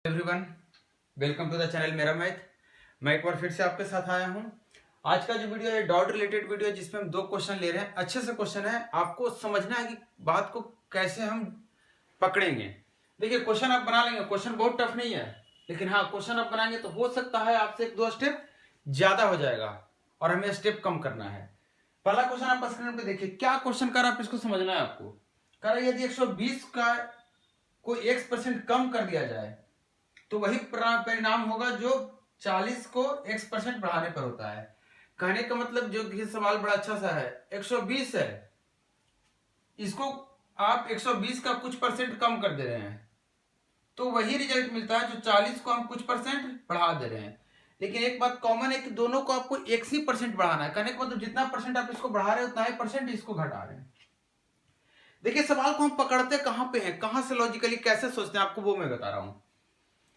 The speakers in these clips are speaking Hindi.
Everyone, welcome to the channel मेरा मैथ। मैं एक बार फिर से आपके साथ आया हूं। आज का जो वीडियो है डॉट रिलेटेड वीडियो है, जिसमें हम 2 क्वेश्चन ले रहे हैं। अच्छे से क्वेश्चन है, आपको समझना है कि बात को कैसे हम पकड़ेंगे। देखिए, क्वेश्चन आप बना लेंगे, क्वेश्चन बहुत टफ नहीं है, लेकिन हाँ, क्वेश्चन आप बनाएंगे तो हो सकता है आपसे 1-2 स्टेप ज्यादा हो जाएगा और हमें स्टेप कम करना है। पहला क्वेश्चन आप स्क्रीन पे देखिए, क्या क्वेश्चन कर रहा है, आप इसको समझना है आपको। कह रहा है यदि 120 का कोई x% कम कर दिया जाए तो वही परिणाम होगा जो 40 को x% बढ़ाने पर होता है। कहने का मतलब जो कि सवाल बड़ा अच्छा सा है, 120 है, इसको आप 120 का कुछ परसेंट कम कर दे रहे हैं तो वही रिजल्ट मिलता है जो 40 को हम कुछ परसेंट बढ़ा दे रहे हैं। लेकिन एक बात कॉमन है कि दोनों को आपको एक ही परसेंट बढ़ाना है। कहने का मतलब जितना परसेंट आप इसको बढ़ा रहे हो उतना ही परसेंट इसको घटा रहे हैं। देखिए, सवाल को हम पकड़ते कहां पे हैं, कहां से लॉजिकली कैसे सोचते हैं, आपको वो मैं बता रहा हूं।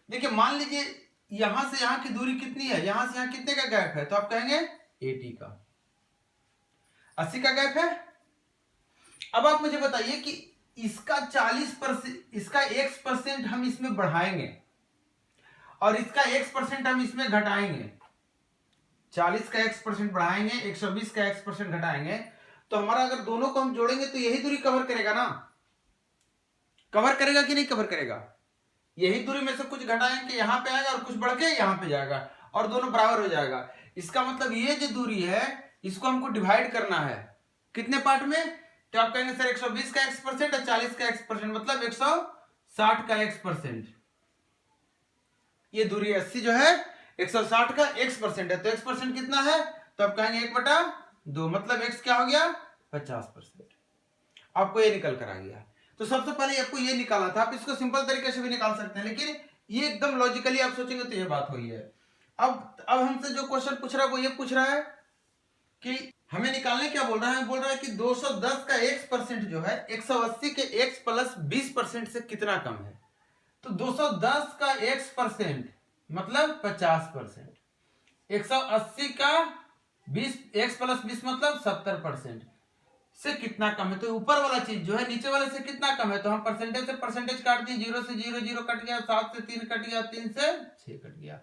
देखिए, मान लीजिए यहां से यहां की दूरी कितनी है, यहां से यहां कितने का गैप है, तो आप कहेंगे 80 का, 80 का गैप है। अब आप मुझे बताइए कि इसका 40%, इसका x% हम इसमें बढ़ाएंगे और इसका x% हम इसमें घटाएंगे। 40 का x% बढ़ाएंगे, 120 का x% घटाएंगे, तो हमारा अगर दोनों को हम जोड़ेंगे तो यही दूरी कवर करेगा ना। कवर करेगा कि नहीं कवर करेगा? यही दूरी में से कुछ घटाएंगे यहां पे आएगा और कुछ बढ़ के यहां पे जाएगा और दोनों बराबर हो जाएगा। इसका मतलब ये जो दूरी है इसको हमको डिवाइड करना है कितने पार्ट में, तो आप कहेंगे सर 120 का x% और 40 का x%, मतलब 160 का x%। ये दूरी 80 जो है 160 का x% है, तो x% कितना है, तो आप कहेंगे 1/2, मतलब x क्या हो गया 50%। आपको ये निकल कर आ गया। तो सबसे पहले आपको ये निकालना था। आप इसको सिंपल तरीके से भी निकाल सकते हैं, लेकिन ये एकदम लॉजिकली आप सोचेंगे तो ये बात हुई है। अब हमसे जो क्वेश्चन पूछ रहा है वो ये पूछ रहा है कि हमें निकालने क्या बोल रहा है, बोल रहा है कि 210 का x% जो है 180 के x प्लस 20% से कितना कम है। तो 210 का x% मतलब 50%, 180 का 20 x प्लस 20 मतलब 70% से कितना कम है। तो ऊपर वाला चीज जो है नीचे वाले से कितना कम है, तो हम परसेंटेज से परसेंटेज काट दिए, 0 से 0, 0 कट गया, 7 से 3 कट गया, 3 से 6 कट गया,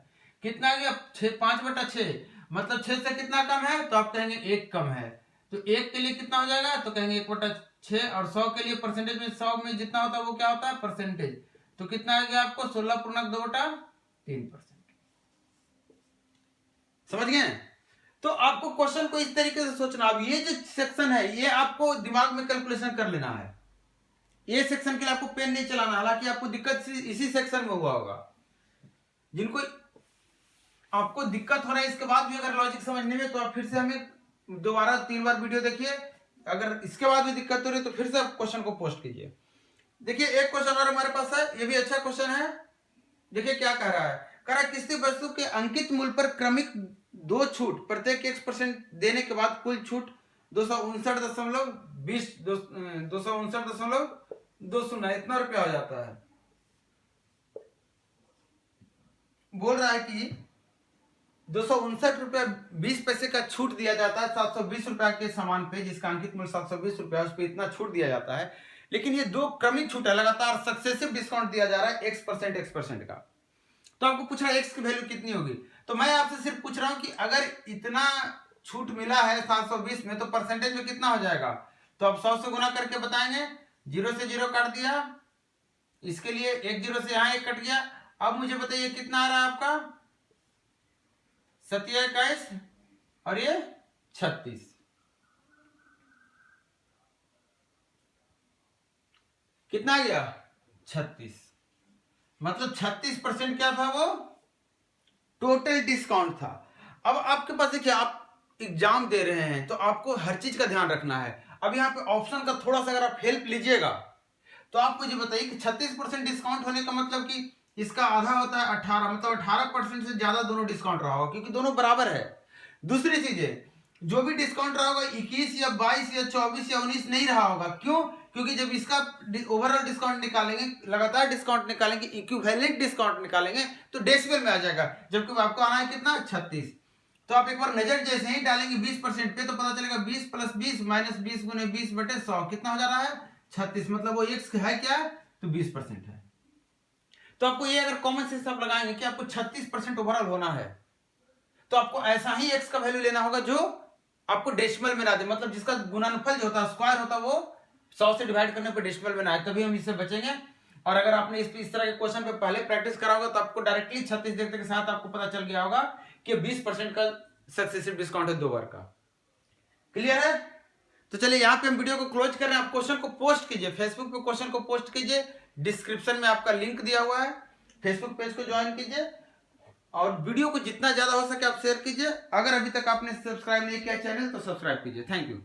कितना आ गया 6, 5/6, मतलब 6 से कितना कम है, तो आप कहेंगे 1 कम है। तो 1 के लिए कितना हो जाएगा, तो कहेंगे 1/6, और 100 के लिए परसेंटेज में 100 में जितना होता है वो क्या होता है परसेंटेज, तो कितना आ गया आपको 16.2/3%। समझ गए? तो आपको क्वेश्चन को इस तरीके से सोचना। अब ये जो सेक्शन है ये आपको दिमाग में कैलकुलेशन कर लेना है। ये सेक्शन के लिए आपको पेन नहीं चलाना, हालांकि आपको दिक्कत इसी सेक्शन में हुआ होगा। जिनको आपको दिक्कत हो रहा है इसके बाद भी अगर लॉजिक समझने में, तो आप फिर से हमें दोबारा 3 बार वीडियो देखिए। अगर इसके बाद भी दिक्कत हो रही है तो फिर से आप क्वेश्चन को पोस्ट कीजिए। देखिए, एक क्वेश्चन और हमारे पास है, ये भी अच्छा क्वेश्चन है। देखिए क्या कह रहा है, कह रहा है किसी वस्तु के अंकित मूल्य पर क्रमिक 2 छूट प्रत्येक x% देने के बाद कुल छूट 259.20 259.20 इतना रुपया हो जाता है। बोल रहा है कि 259.20 का छूट दिया जाता है 720 रुपया के सामान पे, जिसका अंकित मूल्य 720 रुपया, उस पर इतना छूट दिया जाता है। लेकिन ये 2 क्रमिक छूट है, लगातार सक्सेसिव डिस्काउंट दिया जा रहा है x% का। तो आपको पूछ रहा है x की वैल्यू कितनी होगी, तो मैं आपसे सिर्फ पूछ रहा हूं कि अगर इतना छूट मिला है 720 में तो परसेंटेज में कितना हो जाएगा, तो आप 100 से गुना करके बताएंगे। 0 से 0 काट दिया, इसके लिए 1 0 से यहां 1 कट गया। अब मुझे बताइए कितना आ रहा है आपका 27 और ये 36, कितना आ गया 36, मतलब 36% क्या था वो टोटल डिस्काउंट था। अब आपके पास देखिए, आप एग्जाम दे रहे हैं तो आपको हर चीज का ध्यान रखना है। अब यहाँ पे ऑप्शन का थोड़ा सा अगर आप हेल्प लीजिएगा तो आप मुझे बताइए कि 36% डिस्काउंट होने का मतलब कि इसका आधा होता है 18, मतलब 18% से ज्यादा दोनों डिस्काउंट रहा होगा, क्योंकि दोनों बराबर है। दूसरी चीज है, जो भी डिस्काउंट रहा होगा 21 या 22 या 24 या 19 नहीं रहा होगा। क्यों? क्योंकि जब इसका ओवरऑल डिस्काउंट निकालेंगे, लगातार डिस्काउंट निकालेंगे, इक्विवेलेंट डिस्काउंट निकालेंगे तो डेसिमल में आ जाएगा, जबकि आपको आना है कितना 36। तो आप एक बार नजर जैसे ही डालेंगे 20% पे तो पता चलेगा 20 + 20 - 20 × 20/100 कितना हो जा रहा है 36, मतलब वो x है क्या, तो 20% है। तो आपको ये अगर कॉमन सेंस आप लगाएंगे कि आपको 36% ओवरऑल होना है, तो आपको ऐसा ही x का वैल्यू लेना होगा जो आपको डेसिमल में ना दे, मतलब जिसका गुणनफल जो होता है, स्क्वायर होता है, वो 100 से डिवाइड करने पर डेसिमल में ना आए, तभी हम इससे बचेंगे। और अगर आपने इस तरह के क्वेश्चन पे पहले प्रैक्टिस करा होगा तो आपको डायरेक्टली 36 देखने के साथ आपको पता चल गया होगा कि 20% का सक्सेसिव डिस्काउंट है 2 बार का। क्लियर है? तो चलिए यहाँ पे हम वीडियो को क्लोज कर रहे हैं। आप क्वेश्चन को पोस्ट कीजिए, फेसबुक पे क्वेश्चन को पोस्ट कीजिए, डिस्क्रिप्शन में आपका लिंक दिया हुआ है, फेसबुक पेज को ज्वाइन कीजिए और वीडियो को जितना ज्यादा हो सके आप शेयर कीजिए। अगर अभी तक आपने सब्सक्राइब नहीं किया चैनल तो सब्सक्राइब कीजिए। Thank you.